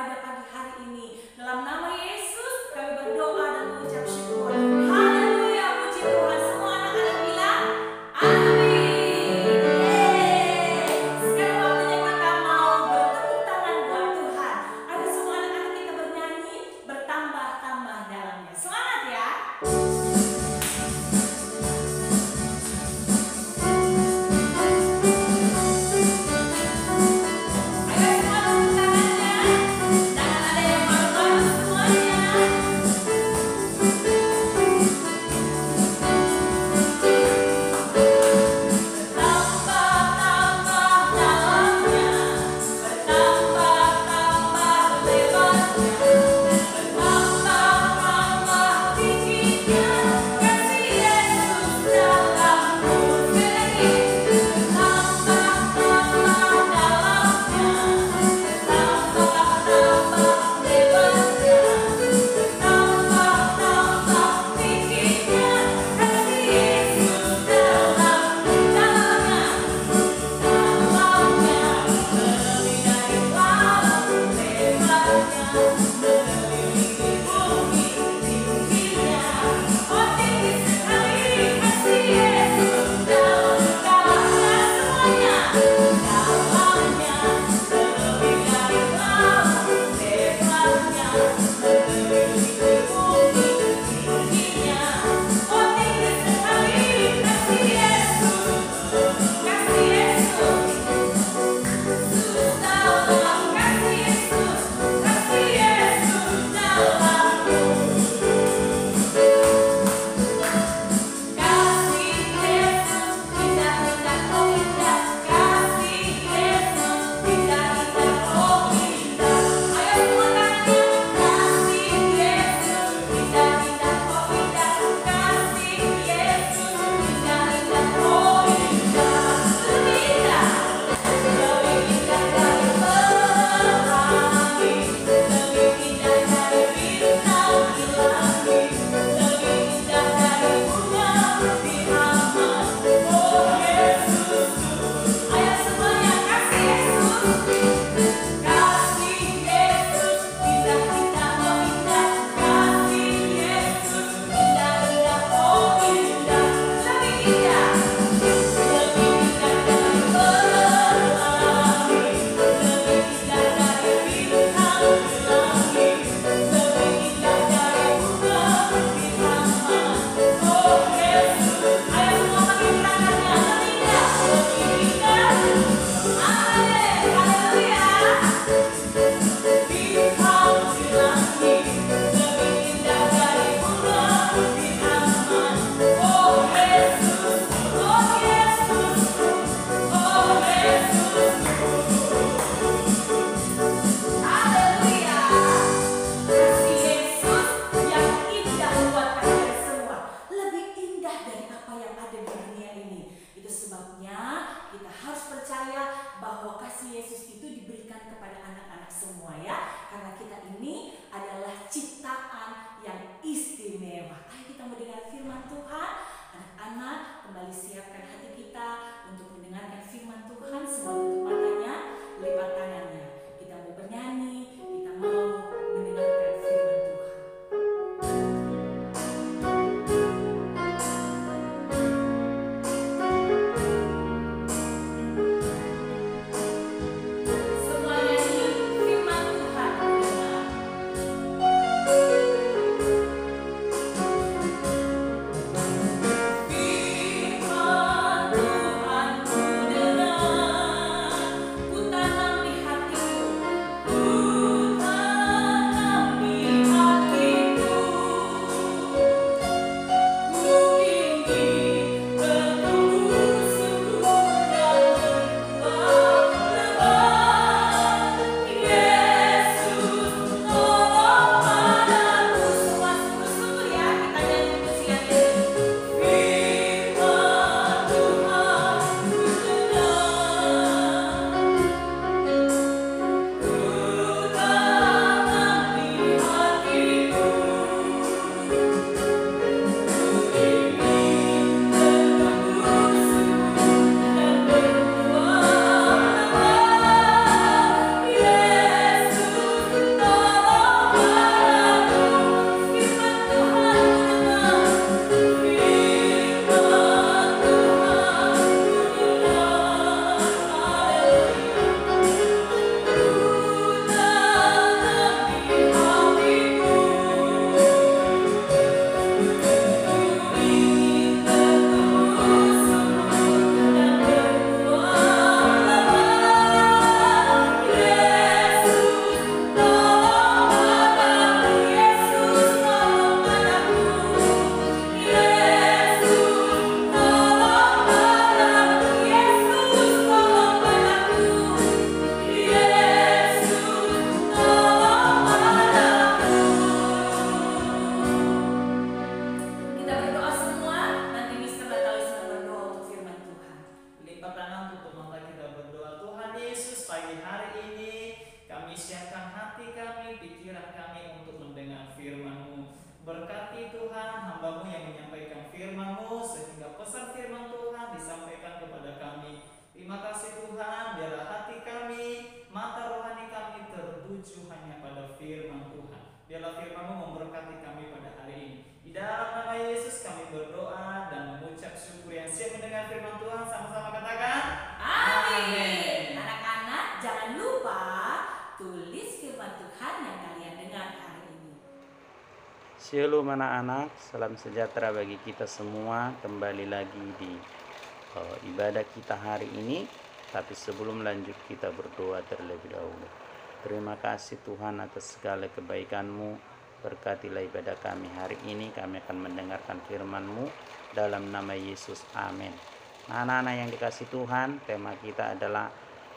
pada pagi hari ini. Dalam nama Yesus kami berdoa dan mengucap syukur. Haleluya, puji Tuhan. Semua anak-anak bilang amin. Sekarang waktunya kita mau bertepuk tangan buat Tuhan. Ada semua anak-anak kita bernyanyi bertambah-tambah dalamnya. Semangat ya. Oh angkat tangan, tutup mata, kita berdoa. Tuhan Yesus, pagi hari ini kami siapkan hati kami, pikiran kami untuk mendengar firman-Mu. Berkati Tuhan hamba-Mu yang menyampaikan firman-Mu, sehingga pesan firman Tuhan disampaikan kepada kami. Terima kasih Tuhan, biarlah hati kami, mata rohani kami tertuju hanya pada firman Tuhan. Biarlah firman-Mu memberkati kami pada hari ini. Di dalam nama Yesus kami berdoa dan mengucap syukur. Yang siap mendengar firman Tuhan sama-sama katakan Amin. Anak-anak, jangan lupa tulis firman Tuhan yang kalian dengar hari ini. Shalom anak-anak, salam sejahtera bagi kita semua. Kembali lagi di ibadah kita hari ini. Tapi sebelum lanjut, kita berdoa terlebih dahulu. Terima kasih Tuhan atas segala kebaikan-Mu. Berkatilah ibadah kami hari ini. Kami akan mendengarkan firman-Mu dalam nama Yesus. Amin. Nah, anak-anak yang dikasih Tuhan, tema kita adalah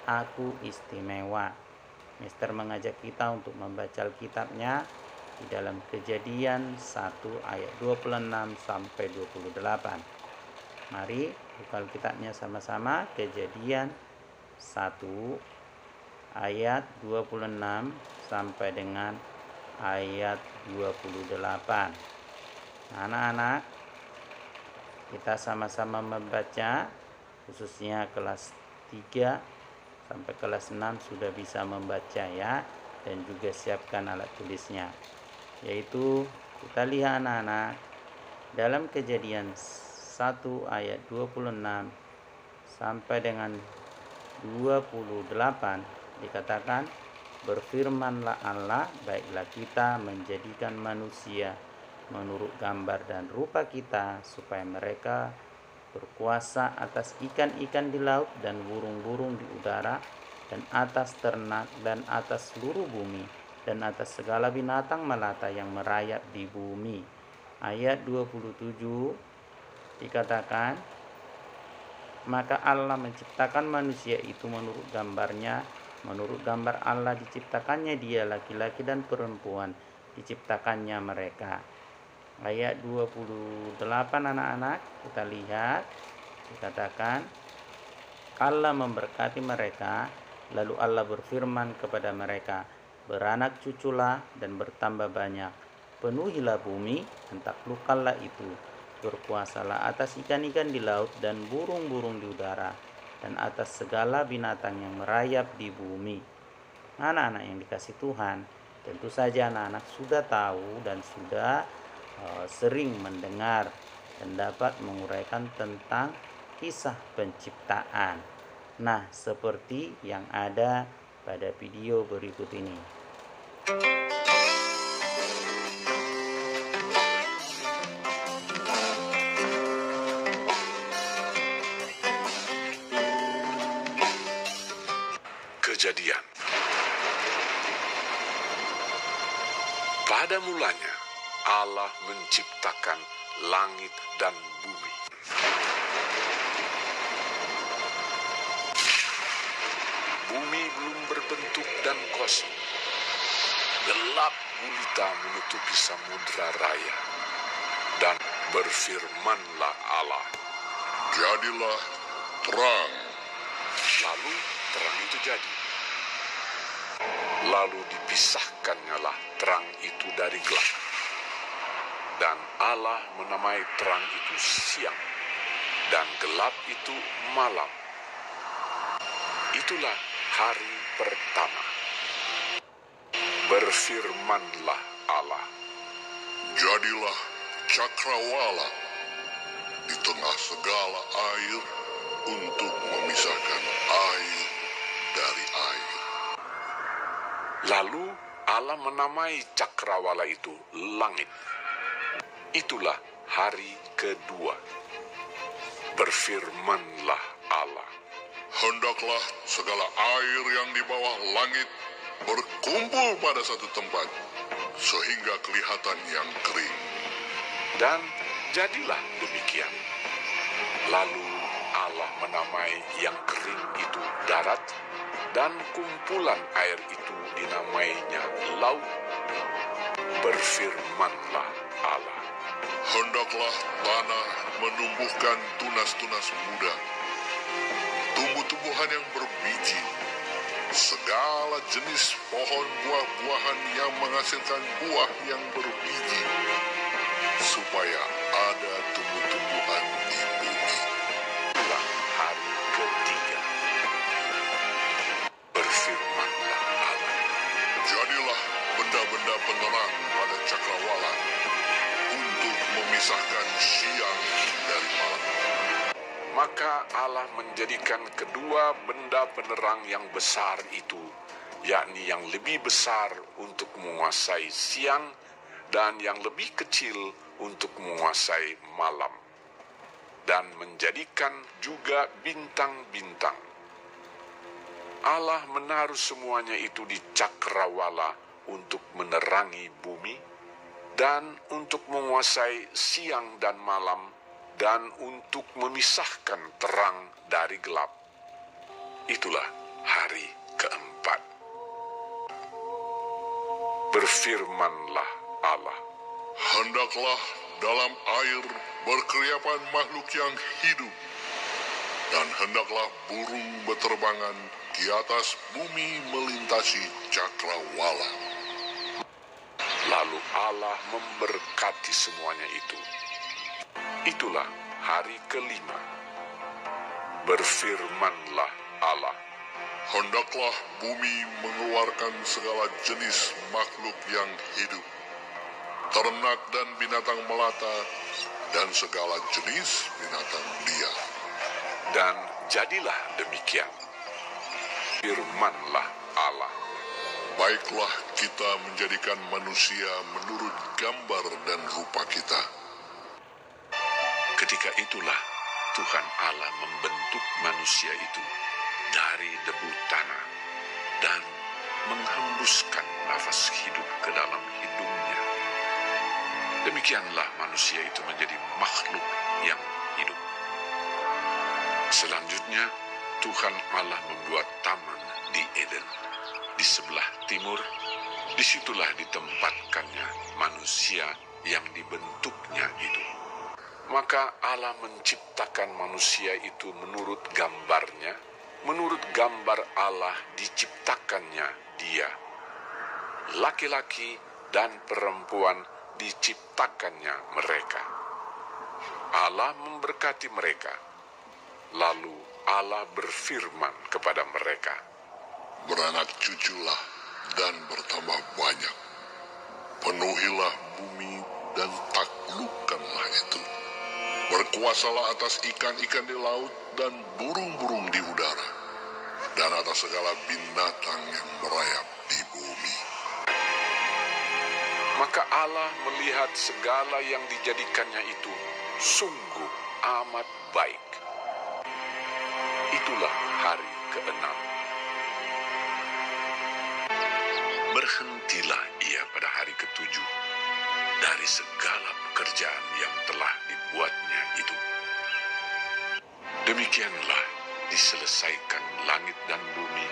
Aku Istimewa. Mister mengajak kita untuk membaca Alkitabnya di dalam Kejadian 1 ayat 26 sampai 28. Mari buka Alkitabnya sama-sama. Kejadian 1 ayat 26 sampai dengan ayat 28. Anak-anak, kita sama-sama membaca, khususnya kelas 3 sampai kelas 6 sudah bisa membaca ya, dan juga siapkan alat tulisnya. Yaitu kita lihat anak-anak dalam Kejadian 1 ayat 26 sampai dengan 28 dikatakan, berfirmanlah Allah, baiklah kita menjadikan manusia menurut gambar dan rupa kita, supaya mereka berkuasa atas ikan-ikan di laut dan burung-burung di udara, dan atas ternak dan atas seluruh bumi, dan atas segala binatang melata yang merayap di bumi. Ayat 27 dikatakan, maka Allah menciptakan manusia itu menurut gambarnya, menurut gambar Allah diciptakannya dia, laki-laki dan perempuan diciptakannya mereka. Ayat 28 anak-anak, kita lihat dikatakan, Allah memberkati mereka, lalu Allah berfirman kepada mereka, beranak cuculah dan bertambah banyak, penuhilah bumi dan taklukkanlah itu, berkuasalah atas ikan-ikan di laut dan burung-burung di udara, dan atas segala binatang yang merayap di bumi. Anak-anak yang dikasih Tuhan, tentu saja anak-anak sudah tahu dan sudah sering mendengar dan dapat menguraikan tentang kisah penciptaan. Nah, seperti yang ada pada video berikut ini. Kejadian. Pada mulanya Allah menciptakan langit dan bumi. Bumi belum berbentuk dan kosong. Gelap gulita menutupi samudra raya. Dan berfirmanlah Allah, jadilah terang. Lalu terang itu jadi. Lalu dipisahkannyalah terang itu dari gelap. Dan Allah menamai terang itu siang, dan gelap itu malam. Itulah hari pertama. Berfirmanlah Allah, jadilah cakrawala di tengah segala air untuk memisahkan air dari air. Lalu Allah menamai cakrawala itu langit. Itulah hari kedua. Berfirmanlah Allah, hendaklah segala air yang di bawah langit berkumpul pada satu tempat, sehingga kelihatan yang kering. Dan jadilah demikian. Lalu Allah menamai yang kering itu darat, dan kumpulan air itu dinamainya laut. Berfirmanlah Allah, hendaklah tanah menumbuhkan tunas-tunas muda, tumbuh-tumbuhan yang berbiji, segala jenis pohon buah-buahan yang menghasilkan buah yang berbiji, supaya ada tumbuh-tumbuhan di bumi. Itulah hari ketiga. Berfirmanlah Allah. Jadilah benda-benda penerang pada cakrawala untuk memisahkan siang dari malam. Maka Allah menjadikan kedua benda penerang yang besar itu, yakni yang lebih besar untuk menguasai siang dan yang lebih kecil untuk menguasai malam, dan menjadikan juga bintang-bintang. Allah menaruh semuanya itu di cakrawala untuk menerangi bumi dan untuk menguasai siang dan malam, dan untuk memisahkan terang dari gelap. Itulah hari keempat. Berfirmanlah Allah. Hendaklah dalam air berkeriapan makhluk yang hidup, dan hendaklah burung berterbangan di atas bumi melintasi cakrawala. Lalu Allah memberkati semuanya itu. Itulah hari kelima. Berfirmanlah Allah. Hendaklah bumi mengeluarkan segala jenis makhluk yang hidup, ternak dan binatang melata, dan segala jenis binatang liar. Dan jadilah demikian. Firmanlah Allah. Baiklah kita menjadikan manusia menurut gambar dan rupa kita. Ketika itulah Tuhan Allah membentuk manusia itu dari debu tanah dan menghembuskan nafas hidup ke dalam hidungnya. Demikianlah manusia itu menjadi makhluk yang hidup. Selanjutnya Tuhan Allah membuat taman di Eden di sebelah timur. Disitulah ditempatkannya manusia yang dibentuknya itu. Maka Allah menciptakan manusia itu menurut gambarnya, menurut gambar Allah diciptakannya dia. Laki-laki dan perempuan diciptakannya mereka. Allah memberkati mereka. Lalu Allah berfirman kepada mereka, Beranak cuculah dan bertambah banyak. Penuhilah bumi dan taklukkanlah itu. Berkuasalah atas ikan-ikan di laut dan burung-burung di udara, dan atas segala binatang yang merayap di bumi. maka Allah melihat segala yang dijadikannya itu sungguh amat baik. Itulah hari ke-6. Berhentilah ia pada hari ke-7 dari segala pekerjaan yang telah dibuatnya itu. Demikianlah diselesaikan langit dan bumi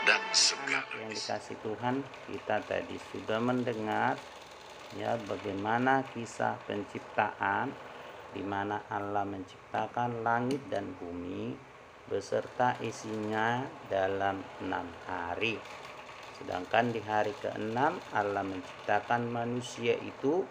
dan segala Yang dikasih Tuhan, kita tadi sudah mendengar ya bagaimana kisah penciptaan, di mana Allah menciptakan langit dan bumi beserta isinya dalam 6 hari. Sedangkan di hari ke-6 Allah menciptakan manusia itu,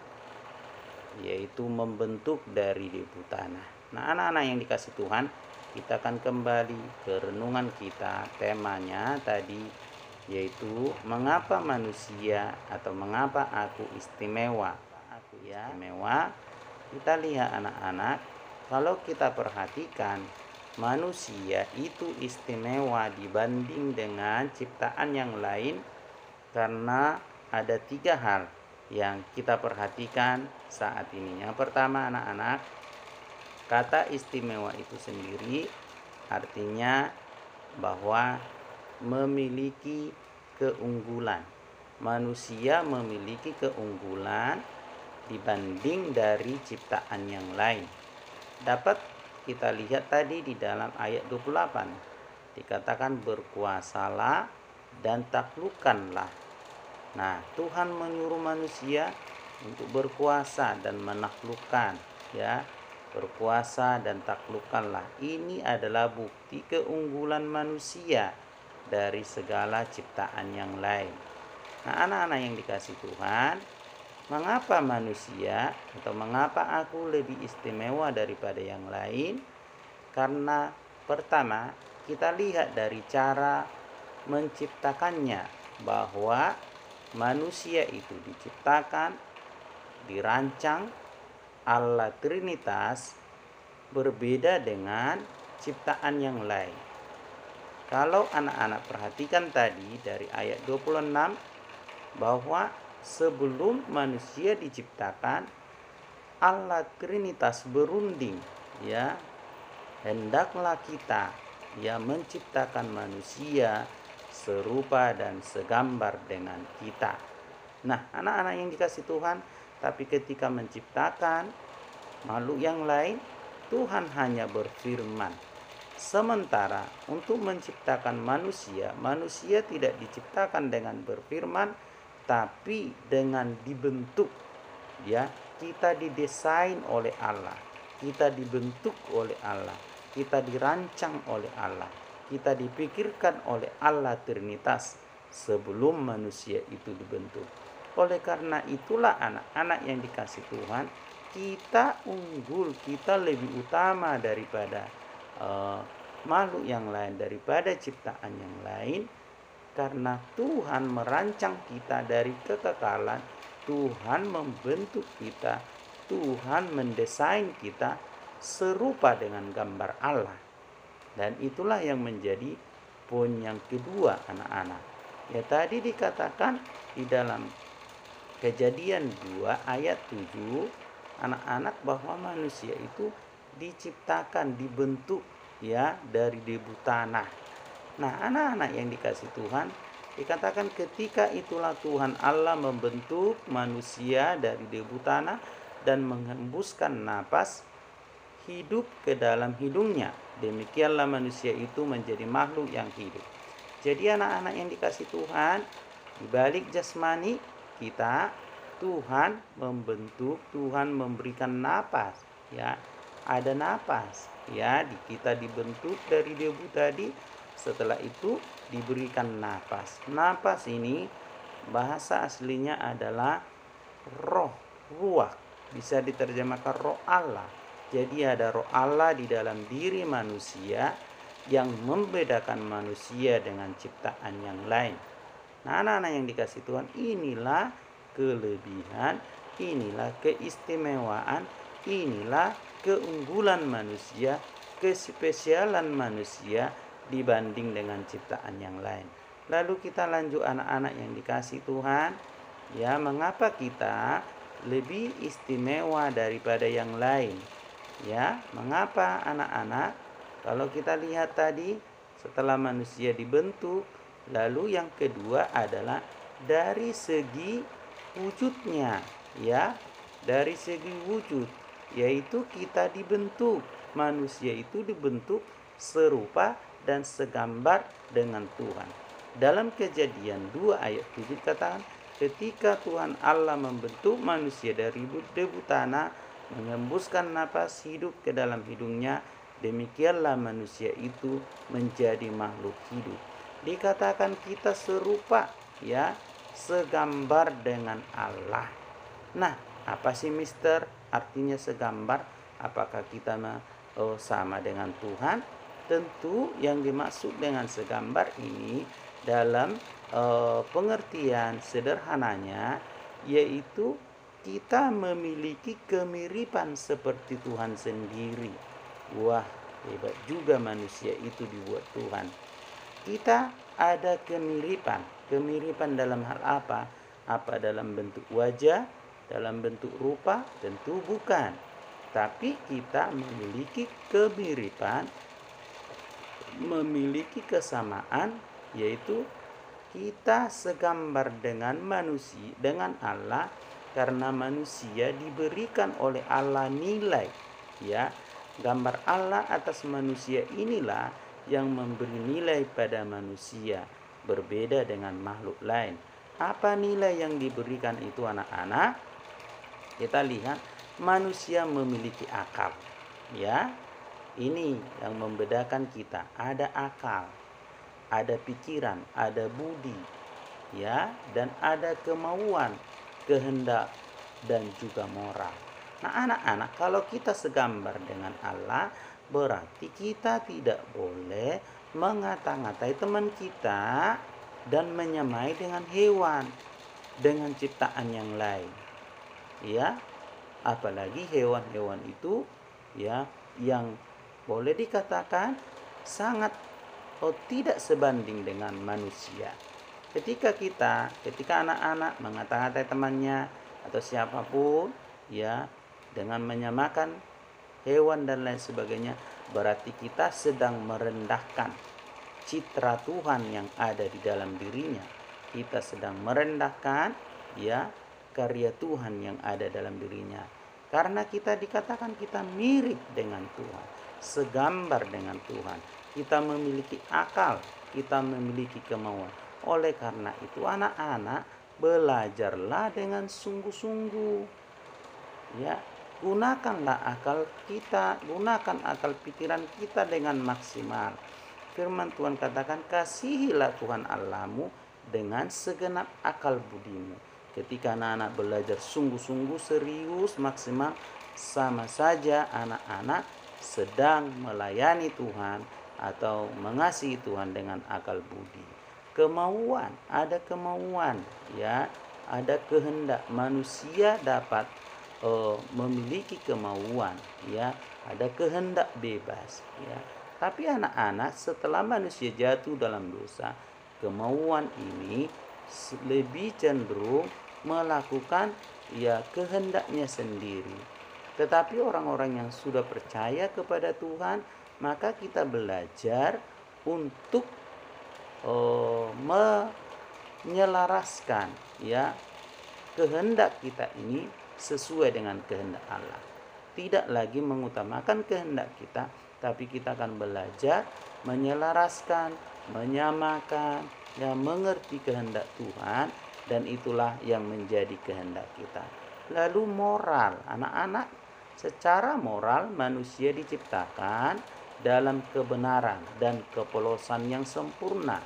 yaitu membentuk dari debu tanah. Nah, anak-anak yang dikasih Tuhan, kita akan kembali ke renungan kita. Temanya tadi yaitu mengapa manusia atau mengapa aku istimewa. Aku istimewa. Kita lihat anak-anak, kalau kita perhatikan, manusia itu istimewa dibanding dengan ciptaan yang lain karena ada 3 hal yang kita perhatikan saat ini. Yang pertama, anak-anak, kata istimewa itu sendiri artinya bahwa memiliki keunggulan. Manusia memiliki keunggulan dibanding dari ciptaan yang lain. Dapat kita lihat tadi di dalam ayat 28 dikatakan berkuasalah dan taklukkanlah. Nah, Tuhan menyuruh manusia untuk berkuasa dan menaklukkan, ya. berkuasa dan taklukkanlah. Ini adalah bukti keunggulan manusia dari segala ciptaan yang lain. Nah, anak-anak yang dikasihi Tuhan, mengapa manusia atau mengapa aku lebih istimewa daripada yang lain? Karena pertama, kita lihat dari cara menciptakannya, bahwa manusia itu diciptakan, dirancang Allah Trinitas, berbeda dengan ciptaan yang lain. Kalau anak-anak perhatikan tadi dari ayat 26, bahwa sebelum manusia diciptakan, Allah Trinitas berunding, ya, hendaklah kita, ya, menciptakan manusia serupa dan segambar dengan kita. Nah, anak-anak yang dikasihi Tuhan, tapi ketika menciptakan makhluk yang lain, Tuhan hanya berfirman. Sementara untuk menciptakan manusia, manusia tidak diciptakan dengan berfirman, tapi dengan dibentuk. Ya, kita didesain oleh Allah, kita dibentuk oleh Allah, kita dirancang oleh Allah, kita dipikirkan oleh Allah Trinitas sebelum manusia itu dibentuk. Oleh karena itulah anak-anak yang dikasihi Tuhan, kita unggul, kita lebih utama daripada makhluk yang lain, daripada ciptaan yang lain, karena Tuhan merancang kita dari kekekalan, Tuhan membentuk kita, Tuhan mendesain kita serupa dengan gambar Allah. Dan itulah yang menjadi poin yang kedua, anak-anak. Ya, tadi dikatakan di dalam Kejadian 2 ayat 7, anak-anak, bahwa manusia itu diciptakan, dibentuk, ya, dari debu tanah. Nah, anak-anak yang dikasihi Tuhan, dikatakan ketika itulah Tuhan Allah membentuk manusia dari debu tanah dan menghembuskan napas hidup ke dalam hidungnya. Demikianlah manusia itu menjadi makhluk yang hidup. Jadi anak-anak yang dikasihi Tuhan, di balik jasmani kita, Tuhan membentuk, Tuhan memberikan napas, ya, ada napas, ya, kita dibentuk dari debu tadi. Setelah itu diberikan napas. Napas ini bahasa aslinya adalah roh, ruach, bisa diterjemahkan roh Allah. Jadi ada roh Allah di dalam diri manusia yang membedakan manusia dengan ciptaan yang lain. Nah, anak-anak yang dikasihi Tuhan, inilah kelebihan, inilah keistimewaan, inilah keunggulan manusia, kespesialan manusia dibanding dengan ciptaan yang lain. Lalu kita lanjut, anak-anak yang dikasihi Tuhan, ya, mengapa kita lebih istimewa daripada yang lain? Ya, mengapa anak-anak? Kalau kita lihat tadi, setelah manusia dibentuk, lalu yang kedua adalah dari segi wujudnya, ya, dari segi wujud, yaitu kita dibentuk, manusia itu dibentuk serupa dan segambar dengan Tuhan. Dalam Kejadian 2 ayat 7 katakan, ketika Tuhan Allah membentuk manusia dari debu tanah, menghembuskan napas hidup ke dalam hidungnya, demikianlah manusia itu menjadi makhluk hidup. Dikatakan kita serupa, ya, segambar dengan Allah. Nah, apa sih mister artinya segambar? Apakah kita sama dengan Tuhan? Tentu yang dimaksud dengan segambar ini dalam pengertian sederhananya, yaitu kita memiliki kemiripan seperti Tuhan sendiri. Wah, hebat juga manusia itu dibuat Tuhan. Kita ada kemiripan. Kemiripan dalam hal apa? Apa dalam bentuk wajah, dalam bentuk rupa? Tentu bukan. Tapi kita memiliki kemiripan, memiliki kesamaan, yaitu kita segambar dengan manusia, dengan Allah, karena manusia diberikan oleh Allah nilai, ya, gambar Allah atas manusia inilah yang memberi nilai pada manusia, berbeda dengan makhluk lain. Apa nilai yang diberikan itu, anak-anak? Kita lihat, manusia memiliki akal. Ya, ini yang membedakan kita. Ada akal, ada pikiran, ada budi, ya, dan ada kemauan, kehendak, dan juga moral. Nah, anak-anak, kalau kita segambar dengan Allah, berarti kita tidak boleh mengata-ngatai teman kita dan menyamai dengan hewan, dengan ciptaan yang lain. Ya, apalagi hewan-hewan itu ya yang boleh dikatakan sangat tidak sebanding dengan manusia. Ketika anak-anak mengata-ngatai temannya atau siapapun ya dengan menyamakan hewan dan lain sebagainya, berarti kita sedang merendahkan citra Tuhan yang ada di dalam dirinya. Kita sedang merendahkan ya karya Tuhan yang ada dalam dirinya. Karena kita dikatakan kita mirip dengan Tuhan, segambar dengan Tuhan. Kita memiliki akal, kita memiliki kemauan. Oleh karena itu anak-anak, belajarlah dengan sungguh-sungguh. Ya, gunakanlah akal kita, gunakan akal pikiran kita dengan maksimal. Firman Tuhan katakan, kasihilah Tuhan Allahmu dengan segenap akal budimu. Ketika anak-anak belajar sungguh-sungguh, serius, maksimal, sama saja anak-anak sedang melayani Tuhan atau mengasihi Tuhan dengan akal budi. Kemauan, ada kemauan, ya, ada kehendak. Manusia dapat memiliki kemauan, ya, ada kehendak bebas, ya. Tapi anak-anak setelah manusia jatuh dalam dosa, kemauan ini lebih cenderung melakukan ya kehendaknya sendiri. Tetapi orang-orang yang sudah percaya kepada Tuhan, maka kita belajar untuk menyelaraskan ya kehendak kita ini sesuai dengan kehendak Allah. Tidak lagi mengutamakan kehendak kita, tapi kita akan belajar menyelaraskan, menyamakan, ya, mengerti kehendak Tuhan, dan itulah yang menjadi kehendak kita. Lalu moral, anak-anak, secara moral manusia diciptakan dalam kebenaran dan kepolosan yang sempurna,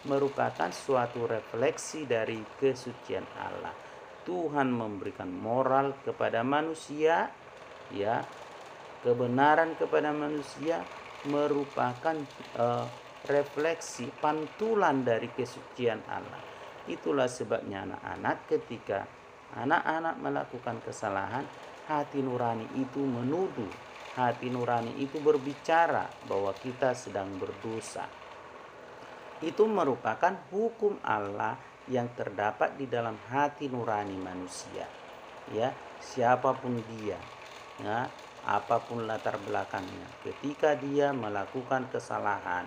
merupakan suatu refleksi dari kesucian Allah. Tuhan memberikan moral kepada manusia, ya, kebenaran kepada manusia merupakan refleksi pantulan dari kesucian Allah. Itulah sebabnya anak-anak, ketika anak-anak melakukan kesalahan, hati nurani itu menuduh, hati nurani itu berbicara bahwa kita sedang berdosa. Itu merupakan hukum Allah yang terdapat di dalam hati nurani manusia. Ya, siapapun dia, ya, apapun latar belakangnya, ketika dia melakukan kesalahan,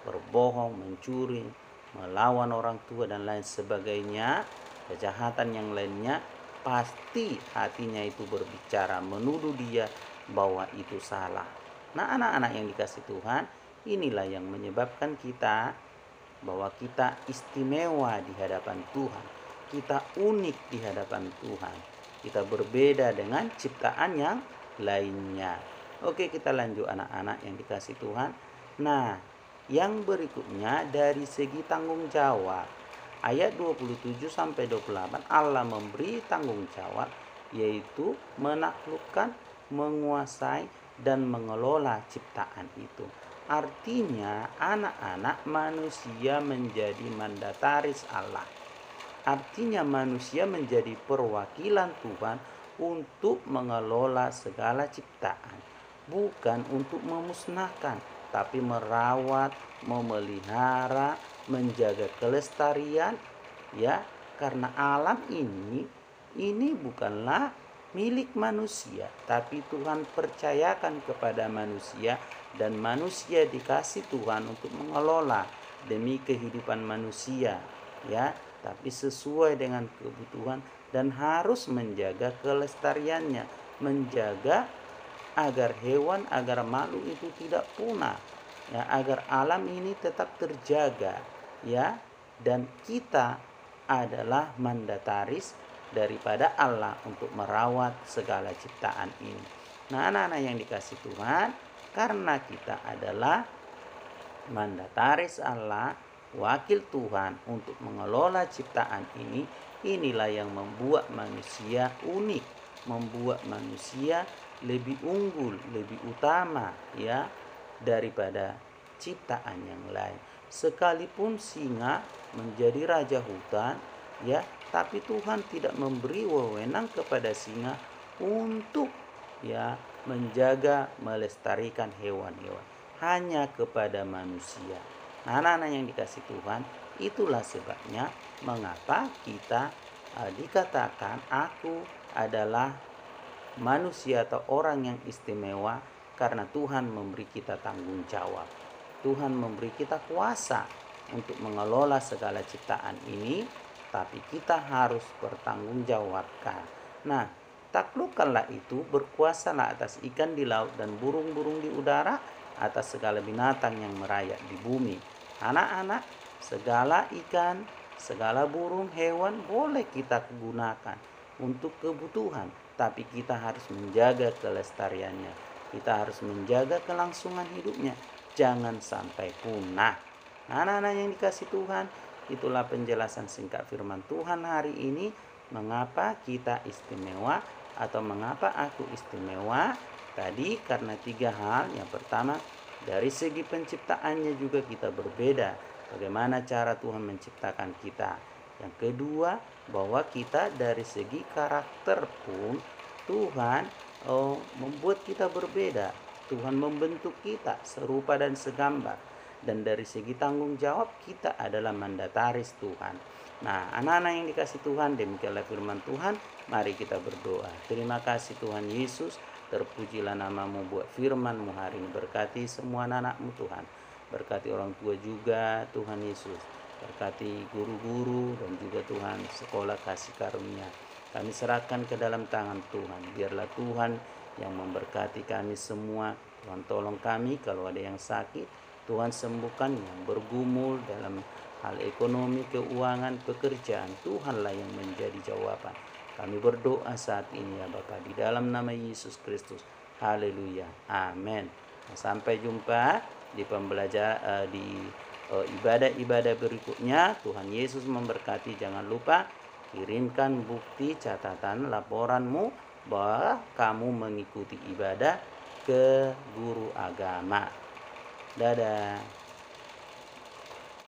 berbohong, mencuri, melawan orang tua dan lain sebagainya, kejahatan yang lainnya, pasti hatinya itu berbicara, menuduh dia bahwa itu salah. Nah, anak-anak yang dikasih Tuhan, inilah yang menyebabkan kita bahwa kita istimewa di hadapan Tuhan, kita unik di hadapan Tuhan, kita berbeda dengan ciptaan yang lainnya. Oke, kita lanjut anak-anak yang dikasih Tuhan. Nah, yang berikutnya dari segi tanggung jawab, ayat 27 sampai 28 Allah memberi tanggung jawab, yaitu menaklukkan, menguasai, dan mengelola ciptaan itu. Artinya anak-anak, manusia menjadi mandataris Allah. Artinya manusia menjadi perwakilan Tuhan untuk mengelola segala ciptaan, bukan untuk memusnahkan, tapi merawat, memelihara, menjaga kelestarian, ya, karena alam ini bukanlah milik manusia, tapi Tuhan percayakan kepada manusia, dan manusia dikasih Tuhan untuk mengelola demi kehidupan manusia, ya, tapi sesuai dengan kebutuhan, dan harus menjaga kelestariannya, menjaga agar hewan, agar makhluk itu tidak punah, ya, agar alam ini tetap terjaga, ya, dan kita adalah mandataris daripada Allah untuk merawat segala ciptaan ini. Nah, anak-anak yang dikasih Tuhan, karena kita adalah mandataris Allah, wakil Tuhan untuk mengelola ciptaan ini, inilah yang membuat manusia unik, membuat manusia lebih unggul, lebih utama ya daripada ciptaan yang lain. Sekalipun singa menjadi raja hutan ya, tapi Tuhan tidak memberi wewenang kepada singa untuk ya menjaga melestarikan hewan-hewan, hanya kepada manusia. Nah, anak-anak yang dikasih Tuhan, itulah sebabnya mengapa kita dikatakan aku adalah manusia atau orang yang istimewa, karena Tuhan memberi kita tanggung jawab. Tuhan memberi kita kuasa untuk mengelola segala ciptaan ini, tapi kita harus bertanggung jawabkan. Nah, taklukkanlah itu, berkuasalah atas ikan di laut dan burung-burung di udara, atas segala binatang yang merayap di bumi. Anak-anak, segala ikan, segala burung, hewan boleh kita gunakan untuk kebutuhan, tapi kita harus menjaga kelestariannya. Kita harus menjaga kelangsungan hidupnya, jangan sampai punah. Anak-anak yang dikasih Tuhan, itulah penjelasan singkat firman Tuhan hari ini. Mengapa kita istimewa atau mengapa aku istimewa? Tadi karena 3 hal. Yang pertama, dari segi penciptaannya juga kita berbeda. Bagaimana cara Tuhan menciptakan kita. Yang kedua, bahwa kita dari segi karakter pun Tuhan membuat kita berbeda. Tuhan membentuk kita serupa dan segambar. Dan dari segi tanggung jawab, kita adalah mandataris Tuhan. Nah, anak-anak yang dikasih Tuhan, demikianlah firman Tuhan. Mari kita berdoa. Terima kasih Tuhan Yesus. Terpujilah namamu buat firman-Mu hari ini. Berkati semua anak-anak-Mu Tuhan. Berkati orang tua juga Tuhan Yesus. Berkati guru-guru dan juga Tuhan sekolah kasih karunia. Kami serahkan ke dalam tangan Tuhan. Biarlah Tuhan yang memberkati kami semua. Tuhan tolong kami kalau ada yang sakit. Tuhan sembuhkan yang bergumul dalam hal ekonomi, keuangan, pekerjaan. Tuhanlah yang menjadi jawaban. Kami berdoa saat ini ya Bapa, di dalam nama Yesus Kristus. Haleluya. Amin. Sampai jumpa di ibadah-ibadah berikutnya. Tuhan Yesus memberkati. Jangan lupa kirimkan bukti catatan laporanmu bahwa kamu mengikuti ibadah ke guru agama. Dadah.